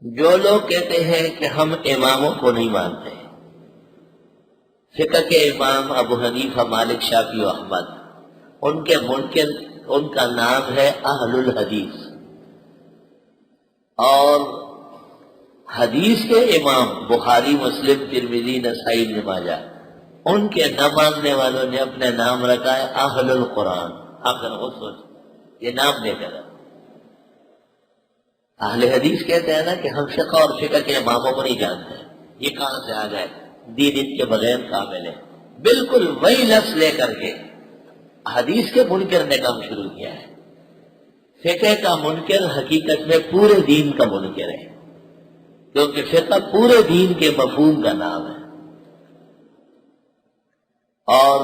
جو لوگ کہتے ہیں کہ ہم اماموں کو نہیں مانتے، فقہ کے امام ابو حنیفہ، مالک، شافعی و احمد، ان کے منکر ان کا نام ہے اہل الحدیث، اور حدیث کے امام بخاری، مسلم، ترمذی، نسائی، ابن ماجہ، ان کے نہ ماننے والوں نے اپنے نام رکھا ہے اہل القرآن۔ آپ ذرا غور سوچ، یہ نام دے کر اہل حدیث کہتے ہیں نا کہ ہم فقہ اور فقہ کے اماموں کو نہیں جانتے، یہ کہاں سے آ گئے؟ دین ان کے بغیر کامل ہے۔ بالکل وہی لفظ لے کر کے حدیث کے منکر نے کام شروع کیا ہے۔ فقہ کا منکر حقیقت میں پورے دین کا منکر ہے، کیونکہ فقہ پورے دین کے مفہوم کا نام ہے۔ اور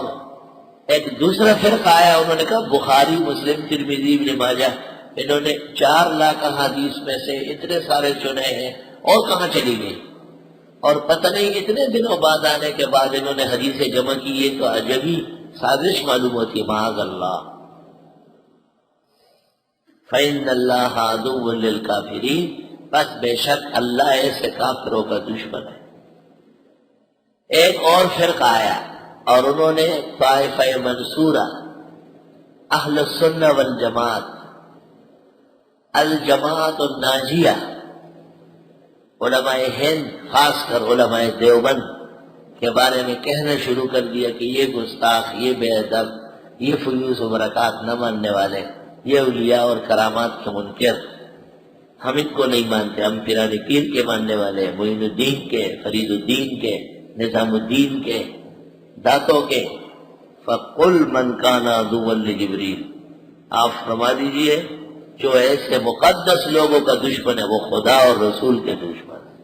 ایک دوسرا فرقہ آیا، انہوں نے کہا بخاری، مسلم، ترمذی، ابن ماجہ، انہوں نے 4 لاکھ حدیث میں سے اتنے سارے چنے ہیں، اور کہاں چلی گئی؟ اور پتہ نہیں اتنے دنوں بعد آنے کے بعد انہوں نے حدیثیں جمع کی، یہ تو عجبی سازش معلوم ہوتی ہے۔ معاذ اللہ، فَإِنَّ اللَّهَ عَدُوٌّ لِّلْكَافِرِينَ، بس بے شک اللہ ایسے کافروں کا دشمن ہے۔ ایک اور فرقہ آیا اور انہوں نے طائفہ منصورہ، اہل السنہ والجماعت، الجماعت الناجیہ، علماء ہند، خاص کر علماء دیوبند کے بارے میں کہنا شروع کر دیا کہ یہ گستاخ، یہ بے ادب، یہ فیوض و برکات نہ ماننے والے، یہ اولیاء اور کرامات کے منکر، ہم ان کو نہیں مانتے، ہم پیران پیر کے ماننے والے، معین الدین کے، فرید الدین کے، نظام الدین کے، داتوں کے۔ فَقُلْ مَنْ كَانَ عَدُوًّا لِجِبْرِيلَ، آپ فرما دیجئے جو ایسے مقدس لوگوں کا دشمن ہے وہ خدا اور رسول کے دشمن ہے۔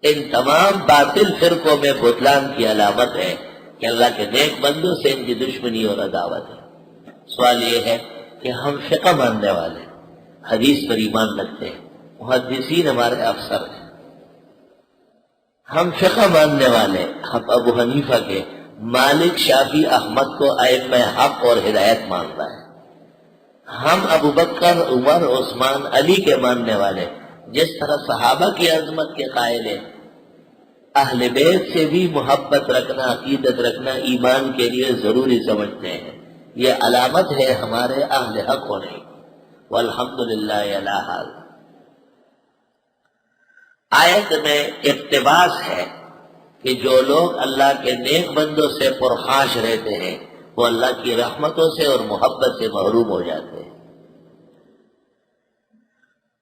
ان تمام باطل فرقوں میں بطلان کی علامت ہے کہ اللہ کے نیک بندوں سے ان کی دشمنی اور عداوت ہے۔ سوال یہ ہے کہ ہم فقہ ماننے والے، حدیث پر ایمان رکھتے ہیں، محدثین ہمارے افسر ہیں، ہم فقہ ماننے والے، ہم ابو حنیفہ کے، مالک، شافعی، احمد کو ائمہ حق اور ہدایت مانتا ہے، ہم ابو بکر، عمر، عثمان، علی کے ماننے والے، جس طرح صحابہ کی عظمت کے قائل ہیں، اہل بیت سے بھی محبت رکھنا، عقیدت رکھنا ایمان کے لیے ضروری سمجھتے ہیں۔ یہ علامت ہے ہمارے اہل حق ہونے کی، والحمدللہ علی ھذا۔ آیت میں اقتباس ہے کہ جو لوگ اللہ کے نیک بندوں سے پرخاش رہتے ہیں وہ اللہ کی رحمتوں سے اور محبت سے محروم ہو جاتے ہیں۔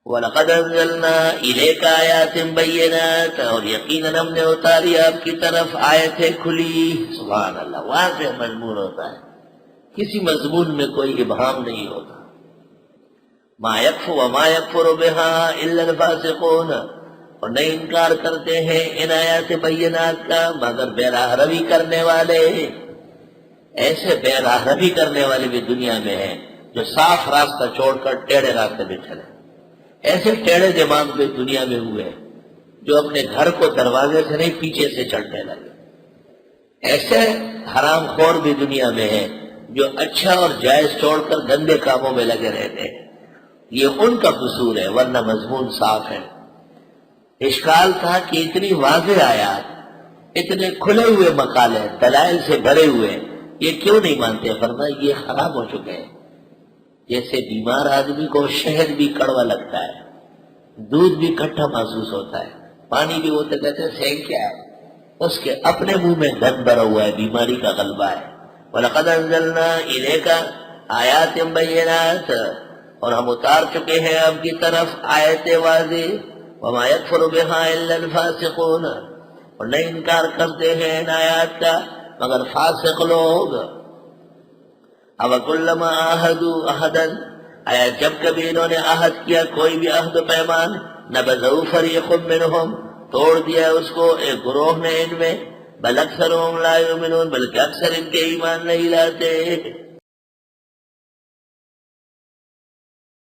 وَلَقَدْ أَنزَلْنَا إِلَيْكَ آيَاتٍ بَيِّنَاتٍ، اور یقیناً ہم نے اتاری آپ کی طرف آیتیں کھلی، سبحان اللہ، واضح مضمون ہوتا ہے، کسی مضمون میں کوئی ابہام نہیں ہوتا۔ مَا يَكْفُرُ وَمَا يَكْفُرُ بِهَا إِلَّا الْفَاسِقُونَ، اور نہیں انکار کرتے ہیں ان آیات بینات کا مگر بے راہ روی کرنے والے۔ ایسے بے راہ روی کرنے والے بھی دنیا میں ہیں جو صاف راستہ چھوڑ کر ٹیڑھے راستے پہ چلے، ایسے ٹیڑھے دماغ بھی دنیا میں ہوئے جو اپنے گھر کو دروازے سے نہیں پیچھے سے چڑھنے لگے، ایسے حرام خور بھی دنیا میں ہیں جو اچھا اور جائز چھوڑ کر گندے کاموں میں لگے رہتے ہیں۔ یہ ان کا قصور ہے، ورنہ مضمون صاف ہے۔ اشکال تھا کہ اتنی واضح آیات، اتنے کھلے ہوئے مقالے، دلائل سے بھرے ہوئے، یہ کیوں نہیں مانتے؟ فرمایا یہ خراب ہو چکے ہیں۔ جیسے بیمار آدمی کو شہد بھی کڑوا لگتا ہے، دودھ بھی کھٹا محسوس ہوتا ہے، پانی بھی وہ تو کہتے ہیں سینک کیا ہے، اس کے اپنے منہ میں گند بھرا ہوا ہے، بیماری کا غلبہ ہے۔ وَلَقَدْ أَنزَلْنَا إِلَيْكَ آيَاتٍ بَيِّنَاتٍ، اور ہم اتار چکے ہیں آپ کی طرف آیت واضح۔ وَمَا يَكْفُرُ بِهَا إِلَّا الْفَاسِقُونَ، اور نہیں انکار کرتے ہیں ان آیات کا مگر فاسق لوگ۔ أَوَكُلَّمَا عَاهَدُوا عَهْدًا، آیا جب کبھی انہوں نے عہد کیا کوئی بھی عہد و پیمان، نَبَذَهُ فَرِيقٌ مِّنْهُمْ، توڑ دیا اس کو ایک گروہ نے ان میں، بَلْ أَكْثَرُهُمْ لَا يُؤْمِنُونَ، بلکہ اکثر ان کے ایمان نہیں لاتے۔